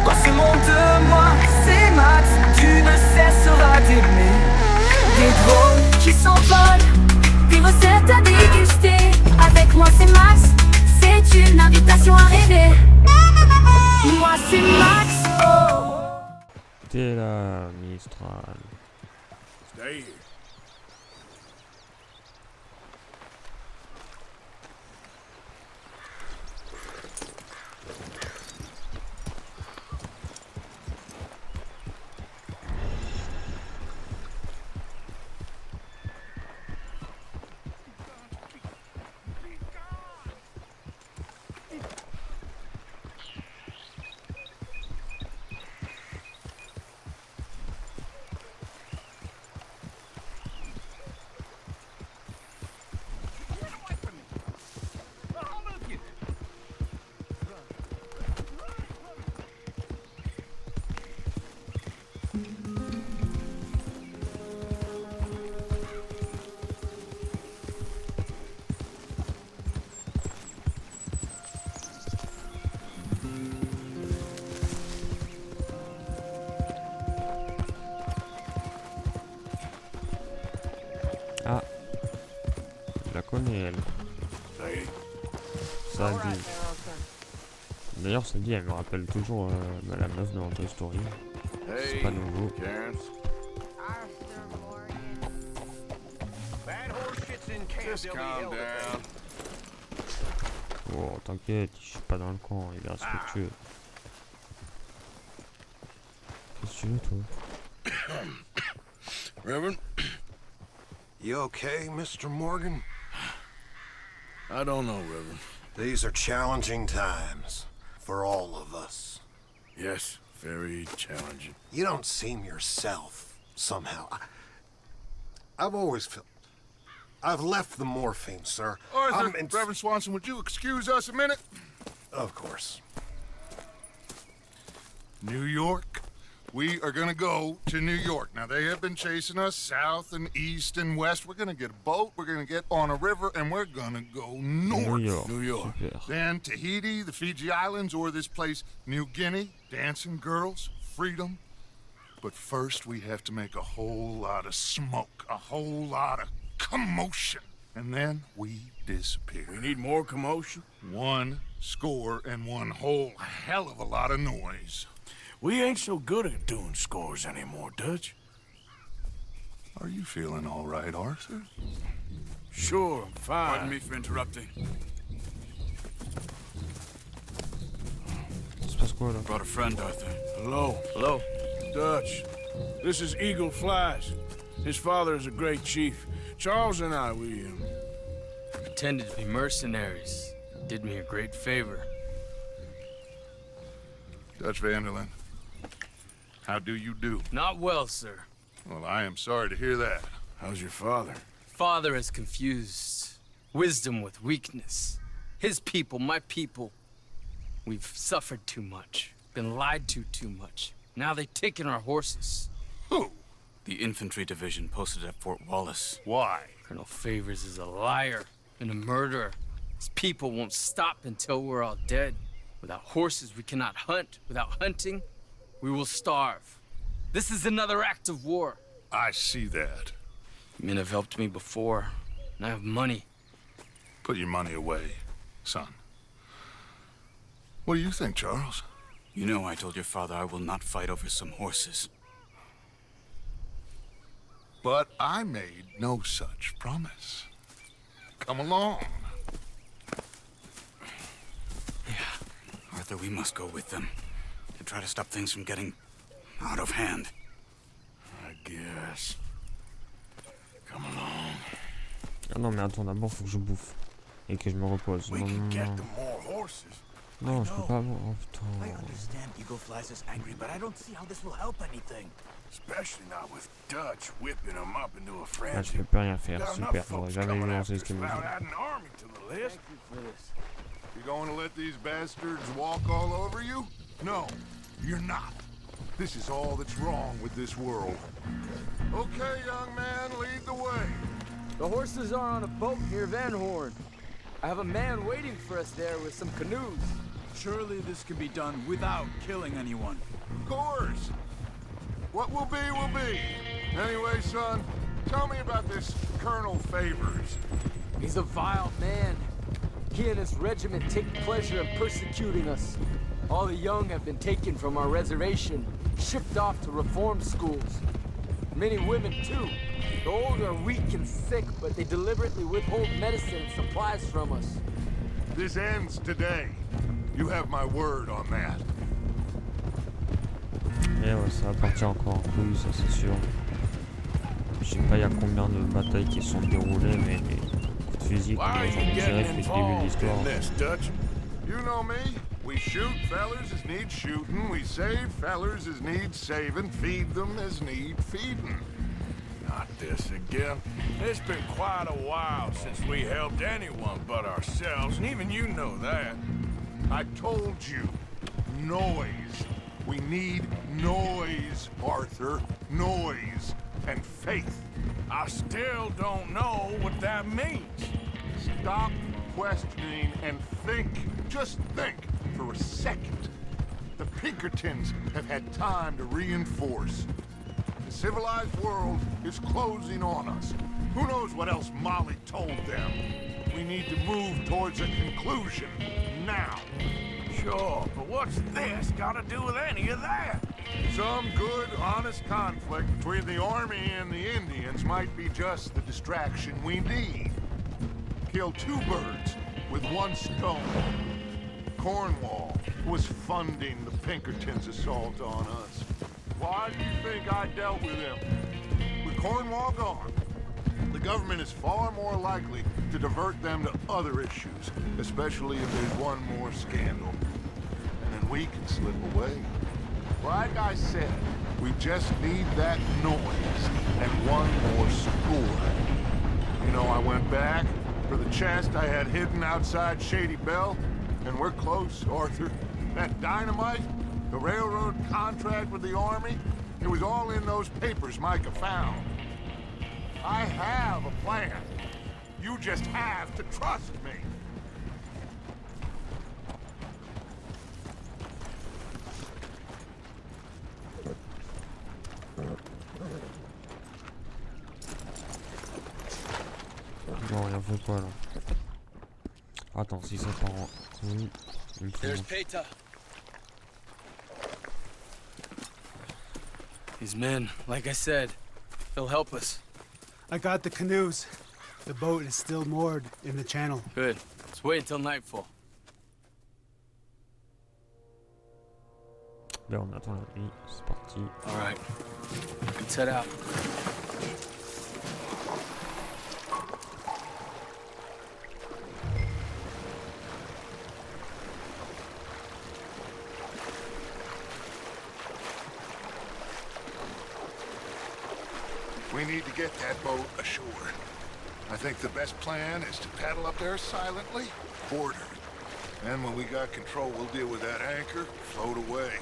Dans ce monde de moi, c'est Max, tu ne cesseras d'aimer. Des drones qui s'envolent, des recettes à déguster. Avec moi c'est Max, c'est une invitation à rêver. Moi c'est Max, oh. T'es là, Mistral. Stay here. Ah, je la connais elle. Sadie. D'ailleurs Sadie elle me rappelle toujours la meuf dans Toy Story. C'est pas nouveau. Oh t'inquiète, je suis pas dans le camp, il est respectueux. Qu'est-ce que tu veux toi? Reverend? You okay, Mr. Morgan? I don't know, Reverend. These are challenging times for all of us. Yes, very challenging. You don't seem yourself, somehow. I've always felt... I've left the morphine, sir. Arthur, Reverend Swanson, would you excuse us a minute? Of course. New York? We are gonna go to New York. Now, they have been chasing us south and east and west. We're gonna get a boat, we're gonna get on a river, and we're gonna go north. New York. Super. Then Tahiti, the Fiji Islands, or this place, New Guinea, dancing girls, freedom. But first, we have to make a whole lot of smoke, a whole lot of commotion. And then we disappear. We need more commotion? 1 score and 1 whole hell of a lot of noise. We ain't so good at doing scores anymore, Dutch. Are you feeling all right, Arthur? Sure, I'm fine. Pardon me for interrupting. Se passe quoi là? Brought a friend, Arthur. Hello. Hello. Dutch. This is Eagle Flies. His father is a great chief. Charles and I, we Pretended to be mercenaries. Did me a great favor. Dutch Vanderlyn, how do you do? Not well, sir. Well, I am sorry to hear that. How's your father? Father has confused wisdom with weakness. His people, my people. We've suffered too much. Been lied to too much. Now they've taken our horses. Who? The infantry division posted at Fort Wallace. Why? Colonel Favors is a liar and a murderer. His people won't stop until we're all dead. Without horses, we cannot hunt. Without hunting, we will starve. This is another act of war. I see that. Men have helped me before, and I have money. Put your money away, son. What do you think, Charles? You know I told your father I will not fight over some horses. But I made no such promise. Come along. Arthur, we must go with them to try to stop things from getting out of hand. I guess. Come along. Ah non mais attends, d'abord faut que je bouffe et que je me repose. We Non, can non, get non. them more horses. Non, je peux pas. Oh I putain. understand Eagle Flies is angry, but I don't see how this will help anything. Especially not with Dutch whipping them up into a Ah, je frenzy. peux plus rien faire. Got Super. enough Faudrait folks jamais coming lancer after ce us qu'il me without dit. adding an army to the list. You going to let these bastards walk all over you? No, you're not. This is all that's wrong with this world. Okay, young man, lead the way. The horses are on a boat near Van Horn. I have a man waiting for us there with some canoes. Surely this can be done without killing anyone. Of course. What will be, will be. Anyway, son, tell me about this Colonel Favors. He's a vile man. He and his regiment take pleasure in persecuting us. All the young have been taken from our reservation, shipped off to reform schools. Many women, too. The old are weak and sick, but they deliberately withhold medicine and supplies from us. This ends today. You have my word on that. Et ouais, ça va partir encore en couille, ça c'est sûr. Je sais pas il y a combien de batailles qui sont déroulées, mais les coups de fusil comme les gens tirés depuis le début de l'histoire. You know me. We shoot fellers as need shooting. We save fellers as need saving. Feed them as need feeding. Not this again. It's been quite a while since we helped anyone but ourselves, and even you know that. I told you. Noise. We need noise, Arthur. Noise and faith. I still don't know what that means. Stop questioning and think. Just think for a second. The Pinkertons have had time to reinforce. The civilized world is closing on us. Who knows what else Molly told them? We need to move towards a conclusion now. Sure, but what's this got to do with any of that? Some good, honest conflict between the army and the Indians might be just the distraction we need. Kill two birds with one stone. Cornwall was funding the Pinkertons' assault on us. Why do you think I dealt with him? With Cornwall gone, the government is far more likely to divert them to other issues, especially if there's one more scandal. And then we can slip away. Like I said, we just need that noise and one more score. You know, I went back for the chest I had hidden outside Shady Bell, and we're close, Arthur. That dynamite, the railroad contract with the army, it was all in those papers Micah found. I have a plan. You just have to trust me. Bon, il en faut pas là. Attends, si ça part en couille, il me faut... There's Bateau. These men, like I said, they'll help us. I got the canoes. The boat is still moored in the channel. Good. Let's wait until nightfall. Là on attend la nuit, c'est parti. Alright. Let's head out. We need to get that boat ashore. I think the best plan is to paddle up there silently, board her. And when we got control, we'll deal with that anchor, float away.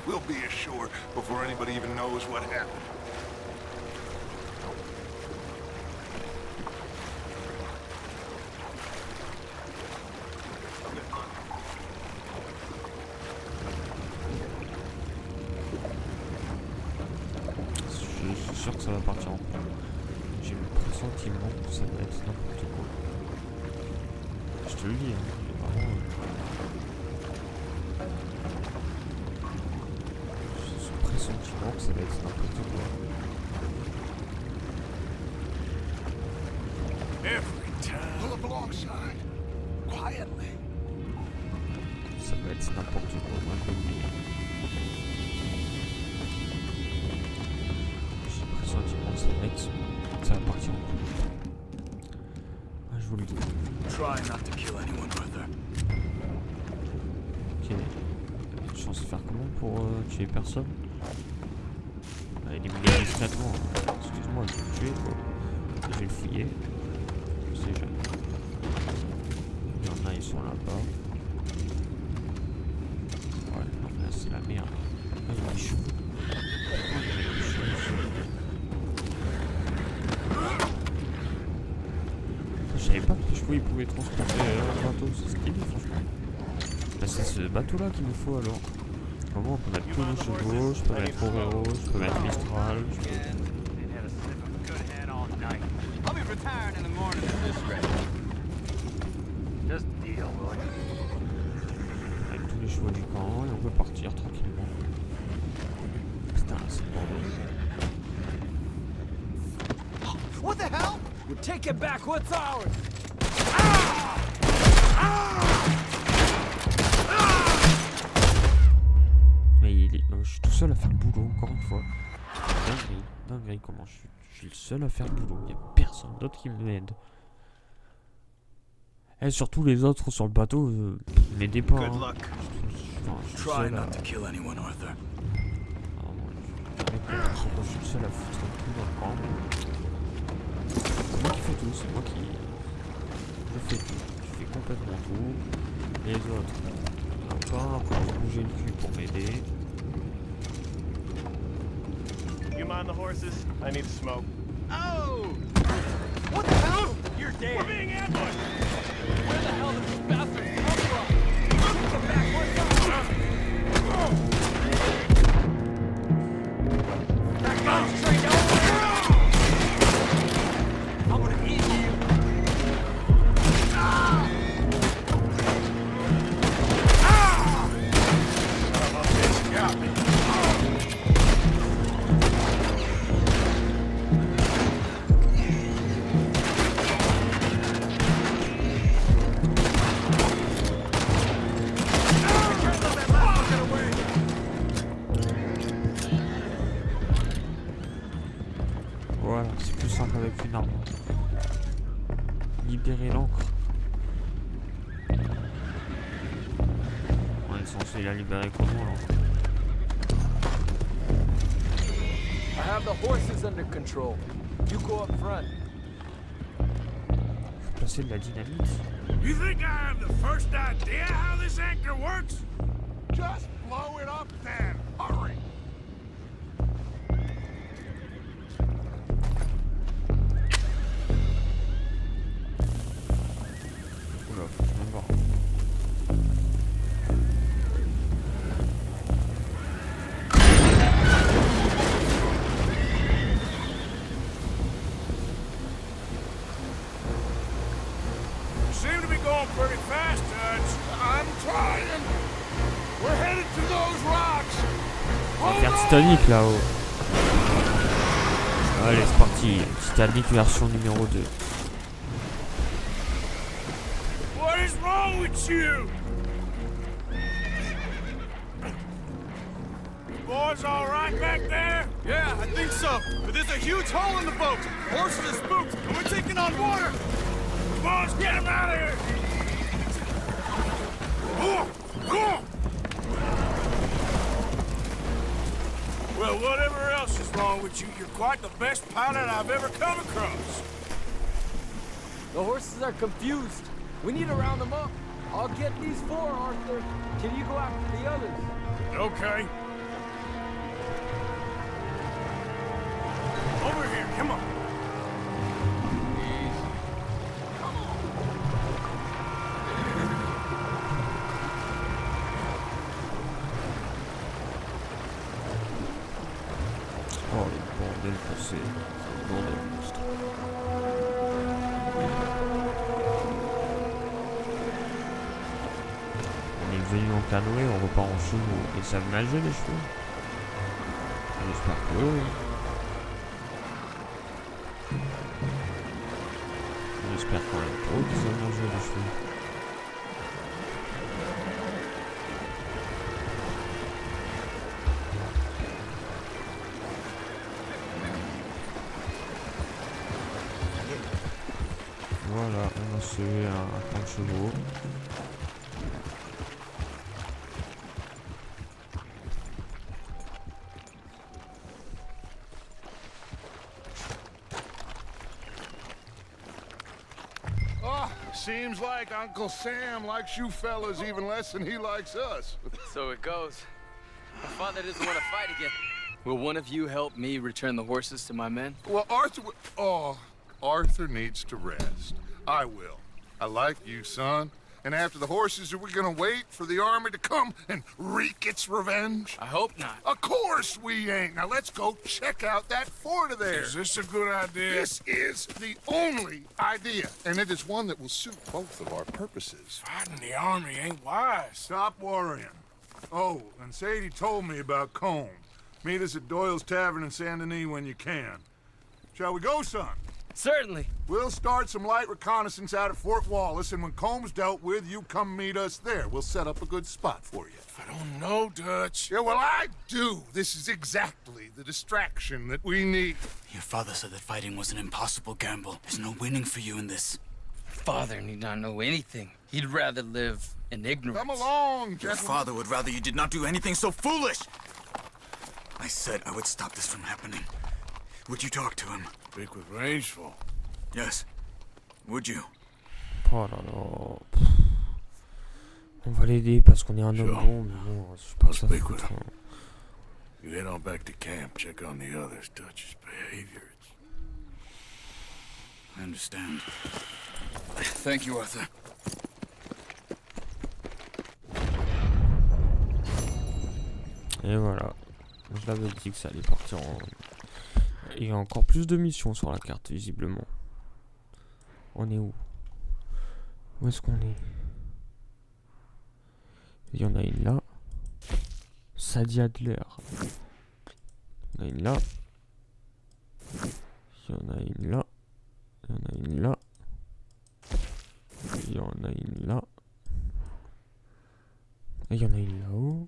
We'll be ashore before anybody even knows what happened. Je suis sûr que ça va partir en couille. J'ai le pressentiment que ça va être n'importe quoi. Je te le dis, hein, vraiment... J'ai ce pressentiment que ça va être n'importe quoi. Every time. Pull up alongside. Quietly. Ça va être n'importe quoi, moi je le dis. J'ai le pressentiment que ça va être... Ça va partir en couille. Ah, je vous le dis. Try not to kill anyone, brother. Ok. Je pense faire comment pour tuer personne? Éliminer discrètement. Excuse-moi, je vais le tuer quoi. Je vais le fouiller. Je sais jamais. Il y en a, ils sont là-bas. Ouais, non mais là c'est la merde. Ah, il y a des chevaux. Je savais pas que les chevaux ils pouvaient transporter un bateau, c'est stylé franchement. La c'est ce bateau là qu'il nous faut alors. Comment on peut mettre tous nos chevaux, je peux mettre Oreo, je peux mettre Mistral, je peux... Avec tous les chevaux du camp et on peut partir tranquillement. Putain, c'est le bordel. What the hell? We're taking back what's ours! Mais je suis tout seul à faire le boulot, encore une fois. Dinguerie, comment je suis le seul à faire le boulot. Il n'y a personne d'autre qui m'aide. Et surtout les autres sur le bateau, m'aidez pas. Hein. Je suis seul à... Je suis le seul à foutre tout dans le camp. C'est moi qui fais tout, c'est moi qui... Je fais tout, je fais complètement tout. Les autres, encore pour bouger le cul pour m'aider. You mind the horses? I need to smoke. Oh! What the hell? You're dead. We're being ambushed! Where the hell did these bastards come from? Get back, what's up? That gun's straight over! I'm gonna eat you! Got me. Voilà, c'est plus simple avec une arme. Libérer l'encre. On est censé la libérer comment là? I have the horses under control. You go up front. Faut placer de la dynamite. You think I have the first idea how this anchor works? Just blow it up then. Hurry. Oula, faut que je me barre. You seem to be going pretty fast, Dutch. I'm trying. We're headed to those rocks. On va faire Titanic là-haut. Allez, c'est parti. Titanic version numéro 2. What is wrong with you? Boys all right back there? Yeah, I think so. But there's a huge hole in the boat. Horses are spooked, and we're taking on water. Boys, get him out of here! Well, whatever else is wrong with you, you're quite the best pilot I've ever come across. The horses are confused. We need to round them up. I'll get these four, Arthur. Can you go after the others? Okay. Over here, come on. Oh, le bordel passé. C'est le bordel monstre. On est venu en canoë, on repart en chevaux. Et ça savent nager les chevaux? J'espère que oui. J'espère quand même pas qu'ils savent nager les chevaux. Voilà, on a sauvé un camp de chevaux. Seems like Uncle Sam likes you fellas even less than he likes us. So it goes. My father doesn't want to fight again. Will one of you help me return the horses to my men? Well, Arthur needs to rest. I will. I like you, son. And after the horses, are we gonna wait for the army to come and wreak its revenge? I hope not. Of course we ain't. Now let's go check out that fort of theirs. Is this a good idea? This is the only idea, and it is one that will suit both of our purposes. Fighting the army ain't wise. Stop worrying. Oh, and Sadie told me about Combe. Meet us at Doyle's Tavern in Saint Denis when you can. Shall we go, son? Certainly. We'll start some light reconnaissance out at Fort Wallace, and when Comb's dealt with, you come meet us there. We'll set up a good spot for you. I don't know, Dutch. Yeah, well, I do. This is exactly the distraction that we need. Your father said that fighting was an impossible gamble. There's no winning for you in this. Father need not know anything. He'd rather live in ignorance. Come along, Your gentlemen. father would rather you did not do anything so foolish. I said I would stop this from happening. Would you talk to him? Speak with Rangeful. Yes. Would you? Oh là là. On va l'aider parce qu'on est un homme bon, mais bon, je sais pas ça. You head on back to camp, check on the others, Dutch's behavior. I understand. Thank you, Arthur. Et voilà. Je l'avais dit que ça allait partir en... Il y a encore plus de missions sur la carte, visiblement. On est où? Où est-ce qu'on est? Il y en a une là. Sadie Adler. Il y en a une là. Il y en a une là. Il y en a une là. Il y en a une là. Et il y en a une là-haut.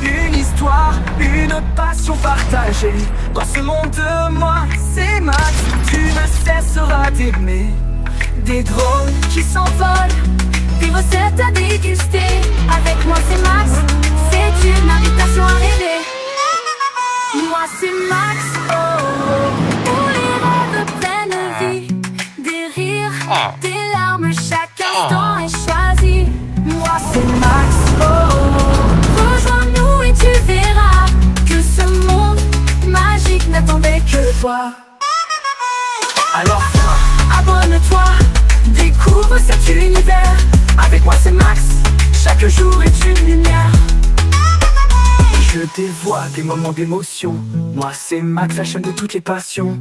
Une histoire, une passion partagée. Dans ce monde de moi, c'est Max. Tu ne cesseras d'aimer. Des drôles qui s'envolent, des recettes à déguster. Avec moi, c'est Max. C'est une invitation à rêver. Moi, c'est Max. Oh, oh. Où les rêves prennent vie. Des rires, des larmes, chaque instant est choisi. Moi, c'est Max. Oh, oh. Rejoins-nous et tu verras que ce monde magique n'attendait que toi. Alors viens, abonne-toi, découvre cet univers. Avec moi c'est Max, chaque jour est une lumière. Je dévoile des moments d'émotion. Moi c'est Max, la chaîne de toutes les passions.